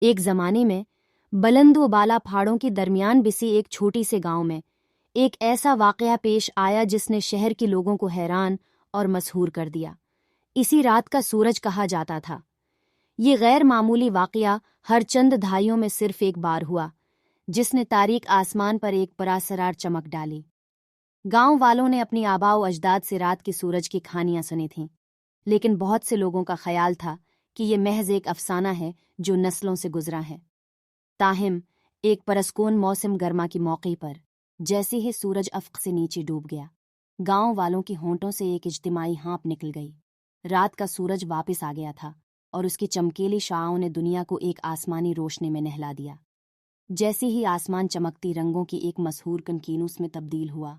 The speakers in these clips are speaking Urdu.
ایک زمانے میں بلند و بالا پہاڑوں کے درمیان بسی ایک چھوٹی سے گاؤں میں ایک ایسا واقعہ پیش آیا جس نے شہر کے لوگوں کو حیران اور مسحور کر دیا۔ اسی رات کا سورج کہا جاتا تھا۔ یہ غیر معمولی واقعہ ہر چند دہائیوں میں صرف ایک بار ہوا، جس نے تاریک آسمان پر ایک پراسرار چمک ڈالی۔ گاؤں والوں نے اپنی آباء و اجداد سے رات کے سورج کی کہانیاں سنی تھیں، لیکن بہت سے لوگوں کا خیال تھا کہ یہ محض ایک افسانہ ہے جو نسلوں سے گزرا ہے۔ تاہم ایک پرسکون موسم گرما کے موقع پر جیسے ہی سورج افق سے نیچے ڈوب گیا، گاؤں والوں کی ہونٹوں سے ایک اجتماعی ہانپ نکل گئی۔ رات کا سورج واپس آ گیا تھا اور اس کی چمکیلی شعاعوں نے دنیا کو ایک آسمانی روشنی میں نہلا دیا۔ جیسے ہی آسمان چمکتی رنگوں کی ایک مسحور کنکینوس میں تبدیل ہوا،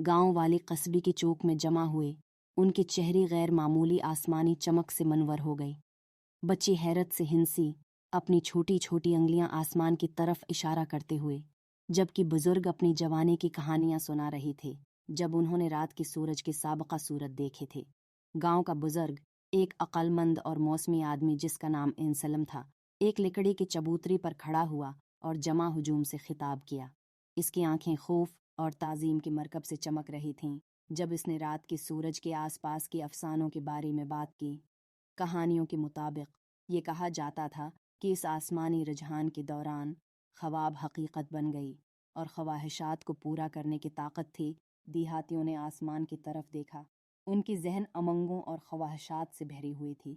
گاؤں والے قصبے کے چوک میں جمع ہوئے، ان کے چہرے غیر معمولی آسمانی چمک سے منور ہو گئی۔ بچے حیرت سے ہنسی، اپنی چھوٹی چھوٹی انگلیاں آسمان کی طرف اشارہ کرتے ہوئے، جبکہ بزرگ اپنی جوانی کی کہانیاں سنا رہے تھے جب انہوں نے رات کے سورج کے سابقہ صورت دیکھے تھے۔ گاؤں کا بزرگ، ایک عقل مند اور موسمی آدمی جس کا نام انسلم تھا، ایک لکڑی کی چبوتری پر کھڑا ہوا اور جمع ہجوم سے خطاب کیا۔ اس کی آنکھیں خوف اور تعظیم کے مرکب سے چمک رہی تھیں جب اس نے رات کے سورج کے آس پاس کے افسانوں کے بارے میں بات کی۔ کہانیوں کے مطابق یہ کہا جاتا تھا کہ اس آسمانی رجحان کے دوران خواب حقیقت بن گئی اور خواہشات کو پورا کرنے کی طاقت تھی۔ دیہاتیوں نے آسمان کی طرف دیکھا، ان کی ذہن امنگوں اور خواہشات سے بھری ہوئی تھی۔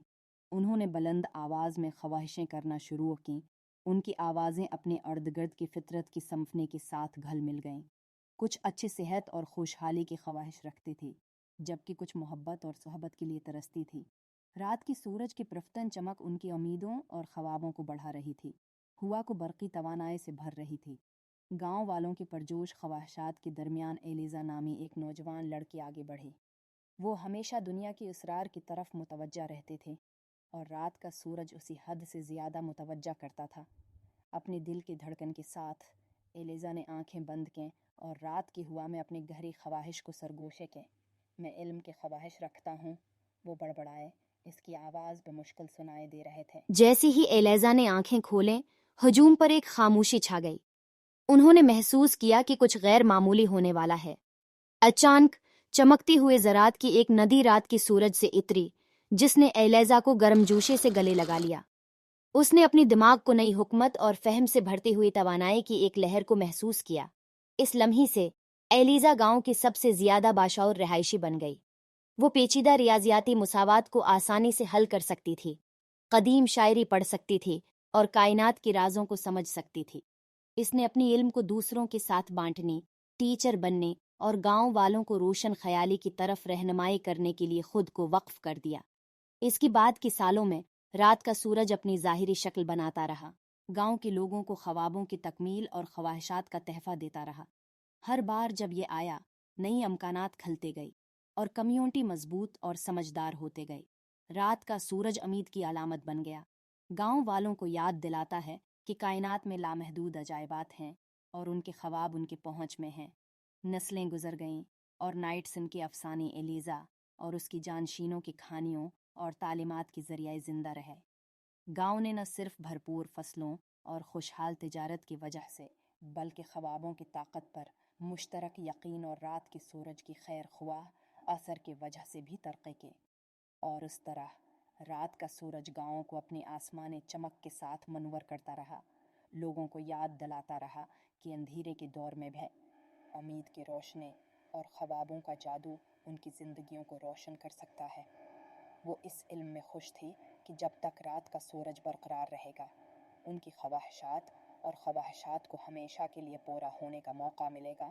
انہوں نے بلند آواز میں خواہشیں کرنا شروع کیں، ان کی آوازیں اپنے ارد گرد کی فطرت کی سمفنے کے ساتھ گھل مل گئیں۔ کچھ اچھی صحت اور خوشحالی کی خواہش رکھتی تھی، جبکہ کچھ محبت اور صحبت کے لیے ترستی تھی۔ رات کی سورج کی پرفتن چمک ان کی امیدوں اور خوابوں کو بڑھا رہی تھی، ہوا کو برقی توانائی سے بھر رہی تھی۔ گاؤں والوں کی پرجوش خواہشات کے درمیان ایلیزا نامی ایک نوجوان لڑکی آگے بڑھی۔ وہ ہمیشہ دنیا کی اسرار کی طرف متوجہ رہتے تھے اور رات کا سورج اسی حد سے زیادہ متوجہ کرتا تھا۔ اپنی دل کی دھڑکن کے ساتھ ایلیزا نے آنکھیں بند کیں اور رات کی ہوا میں اپنی گہری خواہش کو سرگوشے کے۔ میں علم کی خواہش رکھتا ہوں، وہ بڑبڑائے، اس کی آواز بمشکل سنائی دے رہے تھے۔ جیسی ہی ایلیزا نے آنکھیں کھولیں، ہجوم پر ایک خاموشی چھا گئی۔ انہوں نے محسوس کیا کہ کچھ غیر معمولی ہونے والا ہے۔ اچانک چمکتی ہوئے ذرات کی ایک ندی رات کی سورج سے اتری، جس نے ایلیزا کو گرم جوشے سے گلے لگا لیا۔ اس نے اپنی دماغ کو نئی حکمت اور فہم سے بھرتی ہوئی توانائی کی ایک لہر کو محسوس کیا۔ اس لمحے سے ایلیزا گاؤں کی سب سے زیادہ باشعور رہائشی بن گئی۔ وہ پیچیدہ ریاضیاتی مساوات کو آسانی سے حل کر سکتی تھی، قدیم شاعری پڑھ سکتی تھی اور کائنات کے رازوں کو سمجھ سکتی تھی۔ اس نے اپنی علم کو دوسروں کے ساتھ بانٹنے، ٹیچر بننے اور گاؤں والوں کو روشن خیالی کی طرف رہنمائی کرنے کے لیے خود کو وقف کر دیا۔ اس کی بعد کے سالوں میں رات کا سورج اپنی ظاہری شکل بناتا رہا، گاؤں کے لوگوں کو خوابوں کی تکمیل اور خواہشات کا تحفہ دیتا رہا۔ ہر بار جب یہ آیا، نئی امکانات کھلتے گئے اور کمیونٹی مضبوط اور سمجھدار ہوتے گئے۔ رات کا سورج امید کی علامت بن گیا، گاؤں والوں کو یاد دلاتا ہے کہ کائنات میں لامحدود عجائبات ہیں اور ان کے خواب ان کی پہنچ میں ہیں۔ نسلیں گزر گئیں اور نائٹسن کی افسانے ایلیزا اور اس کی جانشینوں کی کہانیوں اور تعلیمات کے ذریعے زندہ رہے۔ گاؤں نے نہ صرف بھرپور فصلوں اور خوشحال تجارت کی وجہ سے، بلکہ خوابوں کی طاقت پر مشترک یقین اور رات کے سورج کی خیر خواہ اثر کی وجہ سے بھی ترقی کی۔ اور اس طرح رات کا سورج گاؤں کو اپنی آسمانی چمک کے ساتھ منور کرتا رہا، لوگوں کو یاد دلاتا رہا کہ اندھیرے کے دور میں بھی امید کی روشنی اور خوابوں کا جادو ان کی زندگیوں کو روشن کر سکتا ہے۔ وہ اس علم میں خوش تھی کہ جب تک رات کا سورج برقرار رہے گا، ان کی خواہشات کو ہمیشہ کے لیے پورا ہونے کا موقع ملے گا۔